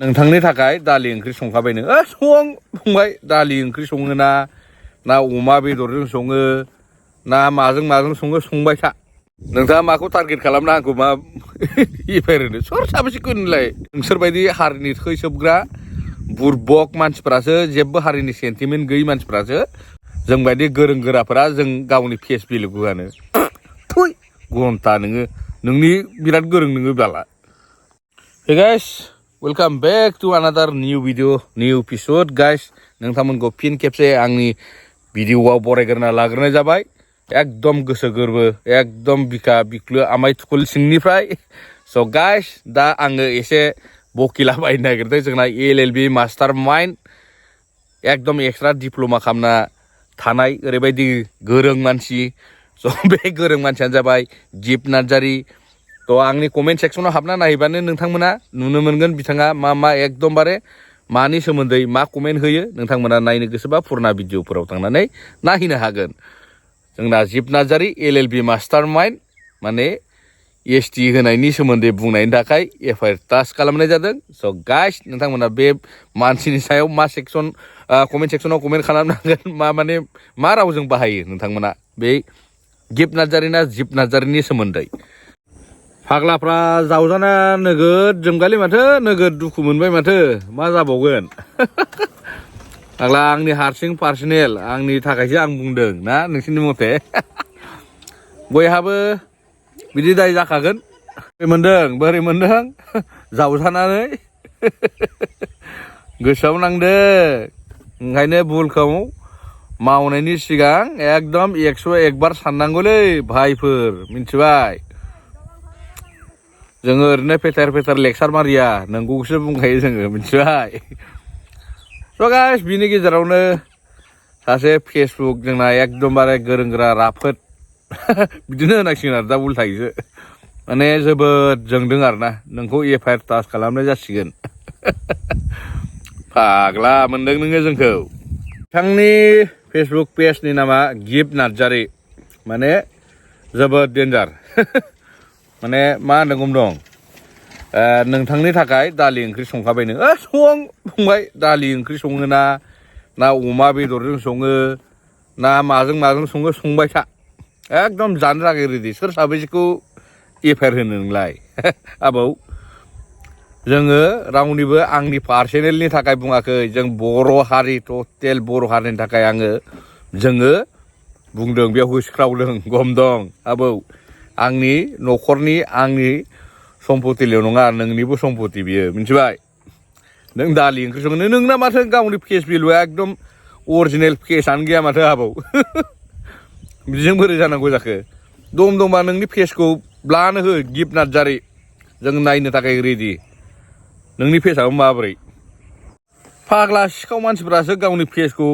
नोंथांनि थाखाय दालि ओंख्रि संखाबायनो संबाय दालि ओंख्रि सङो ना अमा बेदरजों सङो ना माजों सङो संबाय था नोंथाङा माखौ टारगेट खालामना आंखौ मा इफायर होनो सोर साबेसेखौ नोंलाय नोंसोरबायदि हारिनि थै सोबग्रा बुरबक मानसिफोरासो जेबो हारिनि सेन्टिमेन्ट गैयै मानसिफोरासो जोंबायदि गोरों गोराफोरा जों गावनि फेस भेलुखौ होनो थुइ घन्टा नोंनि बिराद गोरों नोङो बाला हे guys welcome back to another new video new episode guys नोंथांमोनखौ फिन खेबसे आंनि भिडियोआव बरायग्रोना लाग्रोनाय जाबाय एकदम गोसो गोरबो एकदम बिखा बिख्लो आमाय थुखुल सिंनिफ्राय स' गाइस दा आङो एसे बकिला बायनो नागिरदों जोंना LLB मास्टार माइन्ड एकदम एक्सट्रा डिप्ल'मा खालामना थानाय ओरैबायदि गोरों मानसि स' बे गोरों मानसियानो जाबाय जिप नार्जारी थ' आंनि कमेन्ट सेक्सनाव हाबना नायबानो नोंथांमोना नुनो मोनगोन बिथाङा मा एकदमबारे मानि सोमोन्दै मा कमेन्ट होयो नोंथांमोना नायनो गोसोबा फुरना भिडिअफोराव थांनानै नायहैनो हागोन जोंना जिप नार्जारी LLB मास्टार माइन्ड माने ST होनायनि सोमोन्दै बुंनायनि थाखाय FIR टाच खालामनाय जादों स' गाइस नोंथांमोना बे मानसिनि सायाव मा सेक्सन कमेन्ट सेक्सनाव कमेन्ट खालामनांगोन मा रावजों बाहायो नोंथांमोना बे जिप नार्जारीनि सोमोन्दै फाग्लाफ्रा जावजाना नोगोद जोंगालि माथो नोगोद दुखु मोनबाय माथो मा जाबावगोन फाग्ला आंनि हारसिं पार्सनेल आंनि थाखायसो आं बुंदों ना नोंसिनि मथे बयहाबो बिदि दाय जाखागोन बोरै मोनदों जावजानानै गोसोआव नांदो ओंखायनो भुलखौ मावनायनि सिगां एकदम 101 बार साननांगौलै भाइफोर मिन्थिबाय जोङो ओरैनो फेथार लेक्सार मारिया नंगौसो बुंखायो जोङो मिन्थिबाय स' गाइस बिनि गेजेरावनो सासे फेसबुक जोंना एकदमबारे गोरों गोरा राफोद बिदिनो होनांसिगोन आरो दा उल्थायैसो माने जोबोद जोंदों आरोना नोंखौ FIR टाच खालामनाय जासिगोन फाग्ला मोनदों नोङो जोंखौ बिथांनि फेसबुक पेजनि नामा जिप नार्जारी माने जोबोद डेन्जार माने मा होननांगौ दं नोंथांनि थाखाय दालि ओंख्रि संखाबायनो संबाय दालि ओंख्रि सङो ना अमा बेदरजों सङो ना माजों सङो संबाय था एकदम जानो थाखाय रेडि सोर साबेसेखौ FIR होनो नोंलाय आबौ जोङो रावनिबो आंनि पार्सनेलनि थाखाय बुङाखै जों बर' हारि टटेल बर' हारिनि थाखाय जोङो बुंदों बेयाव होसिख्रावदों गम दं आबौ आंनि न'खरनि आंनि सम्पतिल' नङा नोंनिबो सम्पति बियो मिन्थिबाय नों दालि ओंख्रि सङो नोंना माथो गावनि फेस भेलुआ एकदम अरिजिनेल फेसआनो गैया माथो आबौ बिदिजों बोरै जानांगौ जाखो दंबा नोंनि फेसखौ ब्लानो हो जिप नार्जारी जों नायनो थाखाय रेडि नोंनि फेसआबो माबोरै फाग्ला सिखाव मानसिफोरासो गावनि फेसखौ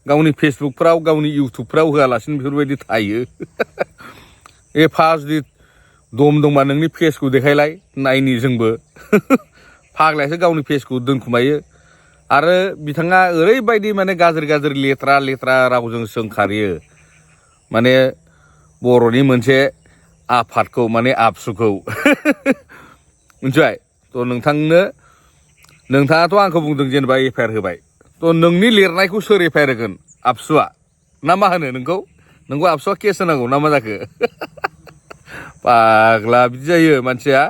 गावनि फेसबुकफ्राव गावनि इउटुबफ्राव होआलासिनो बेफोरबायदि थायो एफा जुदि दंबा नोंनि फेसखौ देखायलाय नायनि जोंबो फाग्लायासो गावनि फेसखौ दोनखुमायो आरो बिथाङा ओरैबायदि माने गाज्रि लेथ्रा रावजों सोंखारियो माने बर'नि मोनसे आफादखौ माने आबसुखौ मिन्थिबाय थ' नोंथाङाथ' आंखौ बुंदों जेनेबा FIR होबाय थ' नोंनि लिरनायखौ सोर FIR होगोन आबसुआ ना मा होनो नोंखौ आबसुआ केस होनांगौ ना मा जाखो फाग्ला बिदि जायो मानसिया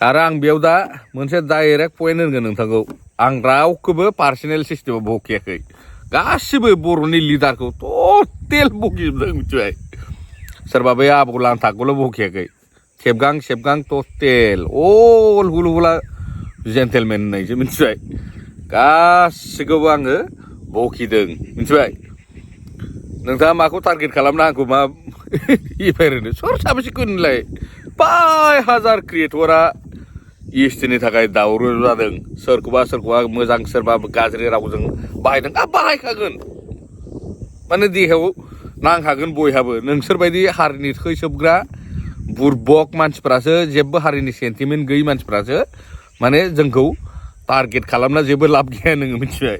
आरो आं बेयाव दा मोनसे डाइरेक्ट पइन्ट होनगोन नोंथांखौ आं रावखौबो पार्सनेल सिस्टेमाव बखियाखै गासिबो बर'नि लिडारखौ टटेल बखिजोबदों मिथिबाय सोरबा बे आबौ लांथाखौल' बखियाखै खेबगां टटेल अल हुलुहुला जेन्टेलमेन होननायसो मिथिबाय गासिखौबो आङो बखिदों मिथिबाय नोंथाङा माखौ टारगेट खालामना आंखौ मा FIR होनो सोर साबेसेखौ नोंलाय 5,000 क्रिएटरा STनि थाखाय दावराव जादों सोरखौबा मोजां सोरबा गाज्रि रावजों बाहायदों बाहायखागोन माने देहायाव नांखागोन बयहाबो नोंसोरबायदि हारिनि थै सोबग्रा बुरबक मानसिफोरासो जेबो हारिनि सेन्टिमेन्ट गैयै मानसिफोरासो माने जोंखौ टारगेट खालामना जेबो लाब गैया नोङो मिथिबाय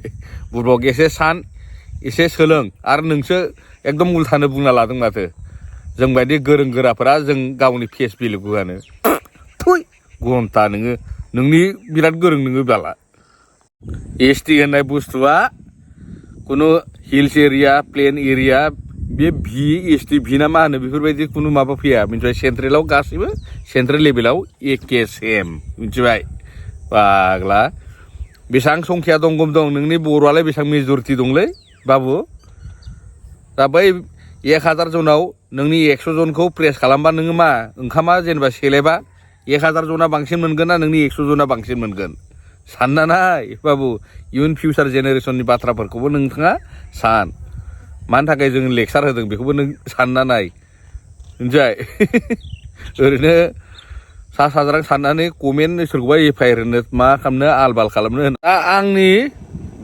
बुरबक एसे सान एसे सोलों आरो नोंसो एकदम उल्थानो बुंना लादों माथो जोंबायदि गोरों गोराफोरा जों गावनि फेस भेलुखौ होनो थुइ घन्टा नोंनि बिराद गोरों नोङो बाला एसटि होननाय बुस्थुआ कुनु हिल्स एरिया प्लेन एरिया बे भि एसटि भि ना मा होनो बेफोरबायदि कुनु माबा फैया मिथिबाय सेन्ट्रेलाव गासैबो सेन्ट्रेल लेभेलाव एके सेम मिथिबाय फाग्ला बेसेबां संख्या दं गम दं नोंनि बर'आलाय बेसेबां मेजरिटि दंलै बाबु दा बै 1000 जनाव नोंनि 100 जनखौ प्रेस खालामबा नोङो मा ओंखामा जेनेबा सेलेबा 1000 जना बांसिन मोनगोन ना नोंनि 100 जना बांसिन मोनगोन सानना नाय बाबु इयुन फिउचार जेनेरेसननि बाथ्राफोरखौबो नोंथाङा सान मानि थाखाय जों लेक्सार होदों बेखौबो नों सानना नाय मिथिबाय ओरैनो सा साज्रां साननानै कमेन्ट सोरखौबा एफआइआर होनो मा खालामनो आलबाल खालामनो दा आंनि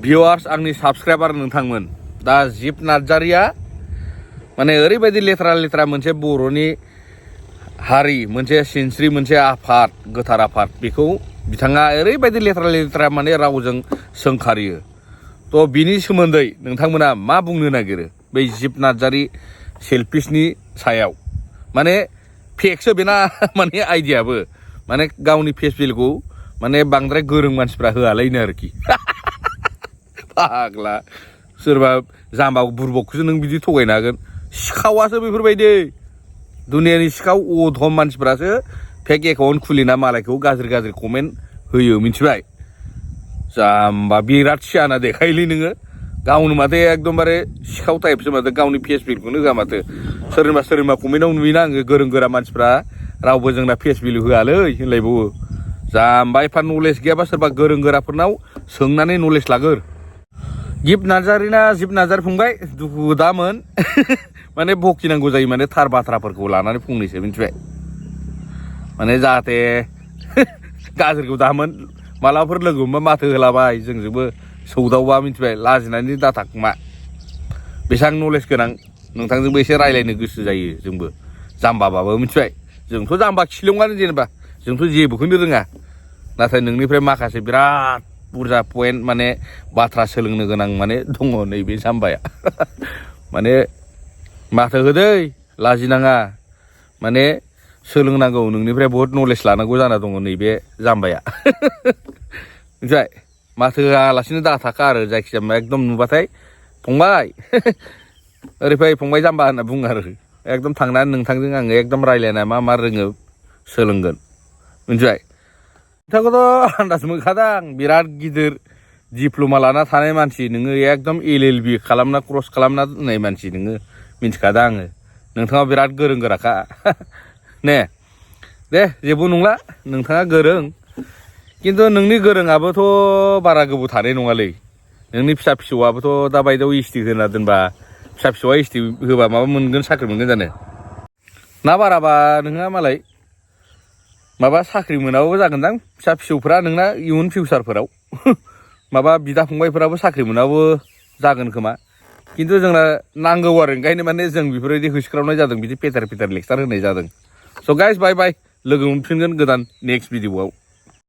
भिउआर्स आंनि साबसक्राइबार नोंथांमोन दा जिब नार्जारिया माने ओरैबायदि लेथ्रा लेथ्रा मोनसे बर'नि हारि मोनसे सिनस्रि मोनसे आफाद गोथार आफाद बेखौ बिथाङा ओरैबायदि लेथ्रा लेथ्रा माने रावजों सोंखारियो थ' बिनि सोमोन्दै नोंथांमोना मा बुंनो नागिरो बै जिब नार्जारि सेल्फिसनि सायाव माने फेकसो बेना माने आइडियाबो माने गावनि फेस भेलुखौ माने बांद्राय गोरों मानसिफ्रा होआलायनो आरोखि फाग्ला सोरबा जाम्बा बुरबकखौसो नों बिदि थगायनो हागोन सिखावासो बेफोरबायदि दुनियानि सिखाव अधम मानसिफ्रासो फेक एकाउन्ट खुलिना मालायखौ गाज्रि गाज्रि कमेन्ट होयो मिथिबाय जाम्बा बिराद सियाना देखायोलै नोङो गावनो माथो एकदमबारे सिखाव टाइपसो माथो गावनि फेस भेलुखौनो होआ माथो सोरनिबा कमेन्टआव नुयोना आङो गोरों गोरा मानसिफ्रा रावबो जोंना फेस भेलु होआलै होनलायबावो जाम्बा एफा नलेज गैयाबा सोरबा गोरों गोराफोरनाव सोंनानै नलेज लागोर जिब नार्जारि फंबाय दुखु दामोन माने बखिनांगौ जायो माने थार बाथ्राफोरखौ लानानै फंनैसो मिथिबाय माने जाहाथे गाज्रिखौ दामोन मालाबाफोर लोगो मोनबा माथो होलाबाय जोंजोंबो सौदावबा मिथिबाय लाजिनानै दाथाखुमा बेसेबां नलेज गोनां नोंथांजोंबो एसे रायज्लायनो गोसो जायो जोंबो जाम्बाबाबो मिथिबाय जोंथ' जाम्बा खिलंआनो जेनेबा जोंथ' जेबोखौनो रोङा नाथाय नोंनिफ्राय माखासे बिराद बुरजा पइन्ट माने बाथ्रा सोलोंनो गोनां माने दङ नैबे जाम्बाया माने माथो होदै लाजिनाङा माने सोलोंनांगौ नोंनिफ्राय बहुद नलेज लानांगौ जाना दङ नैबे जाम्बाया मिथिबाय माथो होआलासिनो दाथाखा आरो जायखिजाया एकदम नुबाथाय फंबाय ओरै फै फंबाय जाम्बा होनना बुङो आरो एकदम थांनानै नोंथांजों आङो एकदम रायज्लायना मा रोङो सोलोंगोन मिथिबाय नोंथांखौथ' आन्दाज मोनखादां बिराद गिदिर दिप्ल'मा लाना थानाय मानसि नोङो एकदम LLB खालामना क्रस खालामना दोननाय मानसि नोङो मिथिखादा आङो नोंथाङा बिराद गोरों गोराखा ने दे जेबो नंला नोंथाङा गोरों खिन्थु नोंनि गोरोङाबोथ' बारा गोबाव थानाय नङालै नोंनि फिसा फिसौआबोथ' दा बायदियाव एसटि होना दोनबा फिसा फिसौआ एसटि होबा माबा मोनगोन साख्रि मोनगोन जानो ना बाराबा नोंहा मालाय माबा साख्रि मोनाबाबो जागोनदां फिसा फिसौफ्रा नोंना इयुन फिउचारफोराव माबा बिदा फंबायफोराबो साख्रि मोनाबाबो जागोन खोमा खिन्थु जोंना नांगौ आरो ओंखायनो माने जों बेफोरबायदि होसिख्रावनाय जादों बिदि पेटार लेक्सार होनाय जादों स' गाइस बाय बाय लोगो मोनफिनगोन गोदान नेक्स्ट भिडिअ'आव